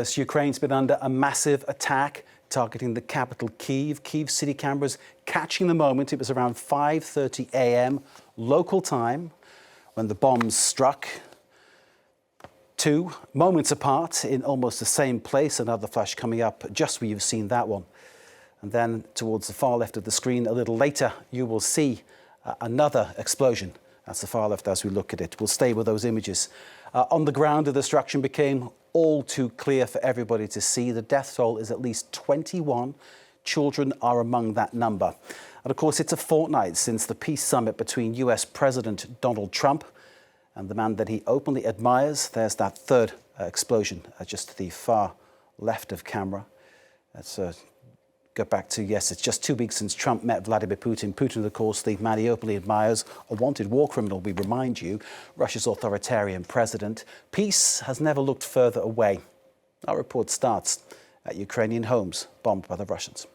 As Ukraine's been under a massive attack targeting the capital, Kyiv. Kyiv city cameras catching the moment. It was around 5:30 a.m. local time when the bombs struck. 2 moments apart in almost the same place. Another flash coming up just where you've seen that one. And then towards the far left of the screen, a little later, you will see another explosion. That's the far left as we look at it. We'll stay with those images. On the ground, the destruction became all too clear for everybody to see. The death toll is at least 21. Children are among that number. And of course, it's a fortnight since the peace summit between US President Donald Trump and the man that he openly admires. There's that third explosion just to the far left of camera. Let's go back to, yes, it's just 2 weeks since Trump met Vladimir Putin. Putin, of course, the man he openly admires, a wanted war criminal, we remind you, Russia's authoritarian president. Peace has never looked further away. Our report starts at Ukrainian homes bombed by the Russians.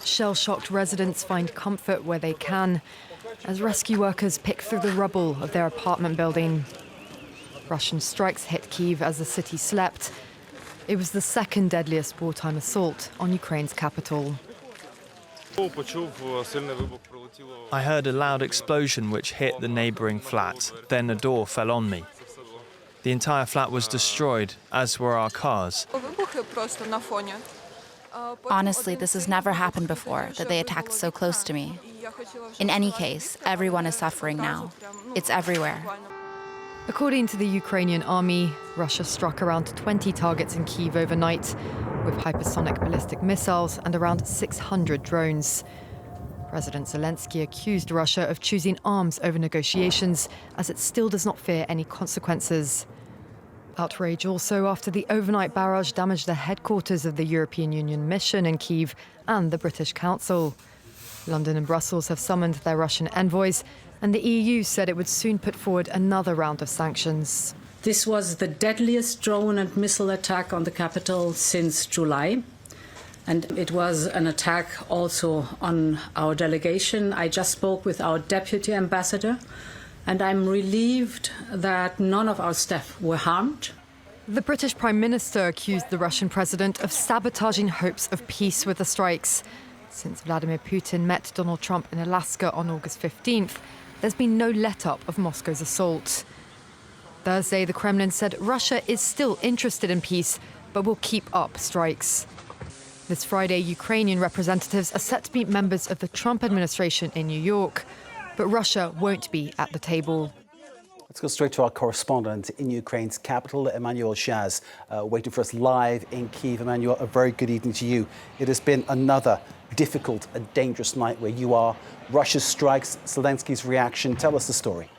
Shell-shocked residents find comfort where they can as rescue workers pick through the rubble of their apartment building. Russian strikes hit Kyiv as the city slept. It was the second deadliest wartime assault on Ukraine's capital. I heard a loud explosion which hit the neighbouring flat. Then a door fell on me. The entire flat was destroyed, as were our cars. Honestly, this has never happened before, that they attacked so close to me. In any case, everyone is suffering now. It's everywhere. According to the Ukrainian army, Russia struck around 20 targets in Kyiv overnight, with hypersonic ballistic missiles and around 600 drones. President Zelensky accused Russia of choosing arms over negotiations, as it still does not fear any consequences. Outrage also after the overnight barrage damaged the headquarters of the European Union mission in Kyiv and the British Council. London and Brussels have summoned their Russian envoys, and the EU said it would soon put forward another round of sanctions. This was the deadliest drone and missile attack on the capital since July. And it was an attack also on our delegation. I just spoke with our deputy ambassador, and I'm relieved that none of our staff were harmed. The British Prime Minister accused the Russian president of sabotaging hopes of peace with the strikes. Since Vladimir Putin met Donald Trump in Alaska on August 15th, there's been no let-up of Moscow's assault. Thursday, the Kremlin said Russia is still interested in peace, but will keep up strikes. This Friday, Ukrainian representatives are set to meet members of the Trump administration in New York, but Russia won't be at the table. Let's go straight to our correspondent in Ukraine's capital, Emmanuelle Chaze, waiting for us live in Kyiv. Emmanuelle, a very good evening to you. It has been another difficult and dangerous night where you are. Russia's strikes, Zelensky's reaction. Tell us the story.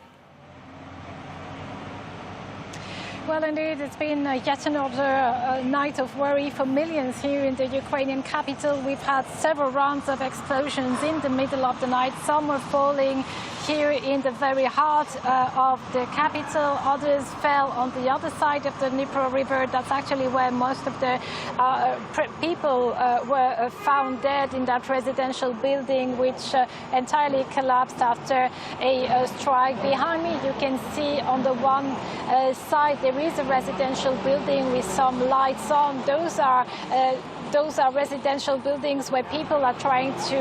Well, indeed, it's been yet another night of worry for millions here in the Ukrainian capital. We've had several rounds of explosions in the middle of the night. Some were falling here in the very heart of the capital. Others fell on the other side of the Dnipro River. That's actually where most of the people were found dead, in that residential building, which entirely collapsed after a strike. Behind me, you can see on the one side there is a residential building with some lights on. Those are residential buildings where people are trying to,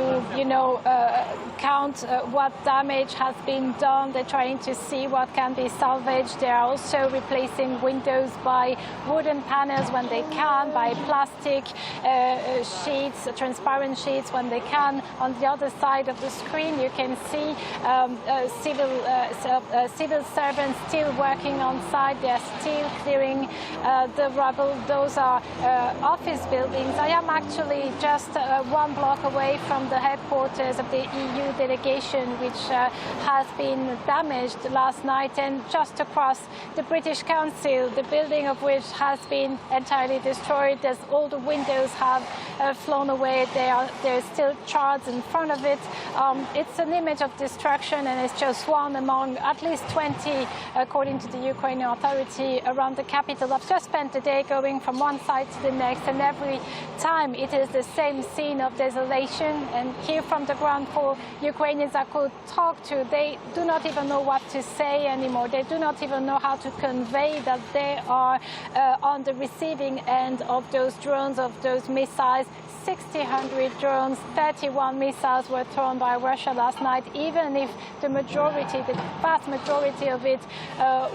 count what damage has been done. They're trying to see what can be salvaged. They are also replacing windows by wooden panels when they can, by plastic sheets, transparent sheets when they can. On the other side of the screen, you can see civil servants still working on site. They are still clearing the rubble. Those are office buildings. I am actually just 1 block away from the headquarters of the EU delegation, which has been damaged last night, and just across the British Council, the building of which has been entirely destroyed, as all the windows have flown away. There's still shards in front of it. It's an image of destruction, and it's just one among at least 20, according to the Ukrainian authority, around the capital. I've just spent the day going from one side to the next, and every time it is the same scene of desolation. And here from the ground floor, Ukrainians I could talk to, they do not even know what to say anymore. They do not even know how to convey that they are on the receiving end of those drones, of those missiles. 1,600 drones, 31 missiles were thrown by Russia last night. Even if the vast majority of it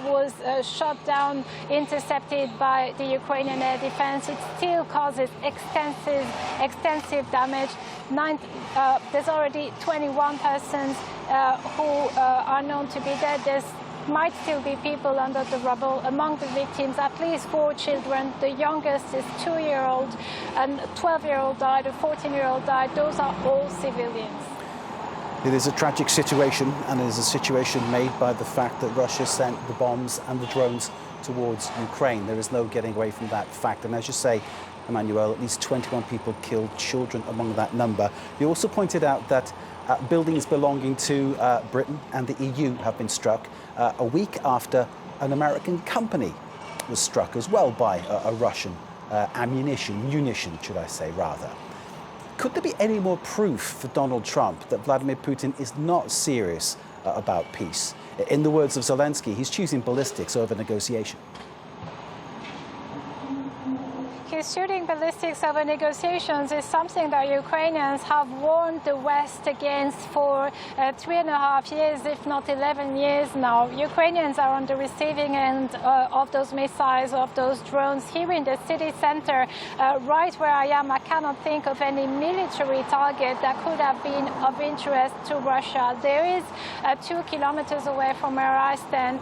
was shot down, intercepted by the Ukrainian air defense, it still causes extensive damage. There's already 21 persons who are known to be dead. There might still be people under the rubble. Among the victims, at least 4 children. The youngest is 2-year-old, and a 12-year-old died, a 14-year-old died. Those are all civilians. It is a tragic situation, and it is a situation made by the fact that Russia sent the bombs and the drones towards Ukraine. There is no getting away from that fact. And as you say, Emmanuelle, at least 21 people killed, children among that number. You also pointed out that buildings belonging to Britain and the EU have been struck a week after an American company was struck as well by a Russian munition, should I say, rather. Could there be any more proof for Donald Trump that Vladimir Putin is not serious about peace? In the words of Zelensky, he's choosing ballistics over negotiation. His shooting ballistics over negotiations is something that Ukrainians have warned the West against for 3.5 years, if not 11 years now. Ukrainians are on the receiving end of those missiles, of those drones. Here in the city center, right where I am, I cannot think of any military target that could have been of interest to Russia. There is 2 kilometers away from where I stand,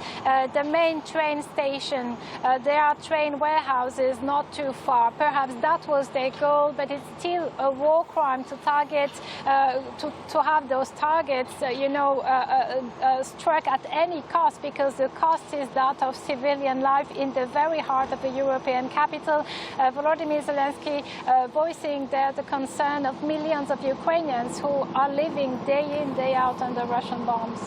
the main train station. There are train warehouses not too far. Perhaps that was their goal, but it's still a war crime to target, to have those targets, struck at any cost, because the cost is that of civilian life in the very heart of the European capital. Volodymyr Zelensky voicing there the concern of millions of Ukrainians who are living day in, day out under Russian bombs.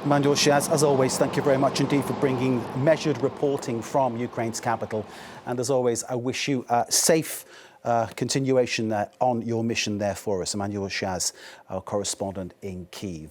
Emmanuelle Chaze, as always, thank you very much indeed for bringing measured reporting from Ukraine's capital. And as always, I wish you a safe continuation on your mission there for us. Emmanuelle Chaze, our correspondent in Kyiv.